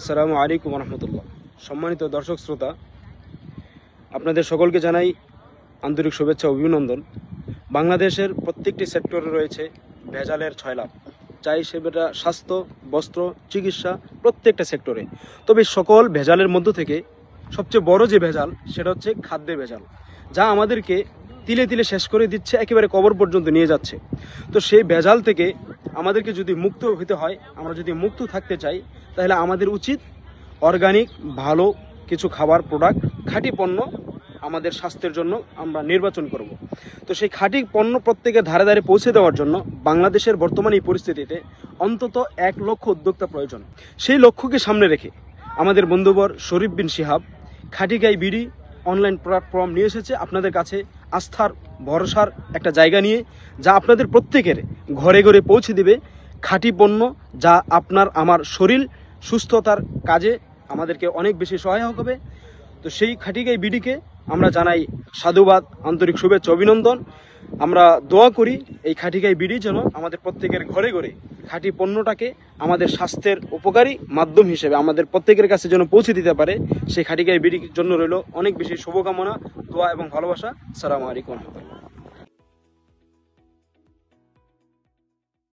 আসসালামু আলাইকুম রহমতুল্লাহ। সম্মানিত দর্শক শ্রোতা, আপনাদের সকলকে জানাই আন্তরিক শুভেচ্ছা ও অভিনন্দন। বাংলাদেশের প্রত্যেকটি সেক্টরে রয়েছে ভেজালের ছয়লাভ, চাই সেটা স্বাস্থ্য, বস্ত্র, চিকিৎসা, প্রত্যেকটা সেক্টরে। তবে সকল ভেজালের মধ্য থেকে সবচেয়ে বড় যে ভেজাল সেটা হচ্ছে খাদ্যের ভেজাল, যা আমাদেরকে তিলে তিলে শেষ করে দিচ্ছে, একেবারে কবর পর্যন্ত নিয়ে যাচ্ছে। তো সেই ভেজাল থেকে আমাদেরকে যদি মুক্ত হতে হয়, আমরা যদি মুক্ত থাকতে চাই, তাহলে আমাদের উচিত অর্গানিক ভালো কিছু খাবার প্রোডাক্ট, খাঁটি পণ্য আমাদের স্বাস্থ্যের জন্য আমরা নির্বাচন করব। তো সেই খাঁটি পণ্য প্রত্যেকের ধারে ধারে পৌঁছে দেওয়ার জন্য বাংলাদেশের বর্তমান এই পরিস্থিতিতে অন্তত 1 লক্ষ উদ্যোক্তা প্রয়োজন। সেই লক্ষ্যকে সামনে রেখে আমাদের বন্ধুবর শরীফ বিন শিহাব খাঁটি গাই বিডি অনলাইন প্ল্যাটফর্ম নিয়ে এসেছে আপনাদের কাছে আস্থার ভরসার একটা জায়গা নিয়ে, যা আপনাদের প্রত্যেকের ঘরে ঘরে পৌঁছে দিবে খাঁটি পণ্য, যা আপনার আমার শরীর সুস্থতার কাজে আমাদেরকে অনেক বেশি সহায়ক হবে। তো সেই খাঁটি গাই বিডিকে আমরা জানাই সাধুবাদ, আন্তরিক শুভেচ্ছা, অভিনন্দন। আমরা দোয়া করি এই খাঁটি গাই বিডি যেন আমাদের প্রত্যেকের ঘরে ঘরে খাঁটি পণ্যটাকে আমাদের স্বাস্থ্যের উপকারী মাধ্যম হিসেবে আমাদের প্রত্যেকের কাছে যেন পৌঁছে দিতে পারে। সেই খাঁটি গাই বিডির জন্য রইল অনেক বেশি শুভকামনা, দোয়া এবং ভালোবাসা। আসসালামু আলাইকুম রহমতুল্লাহ।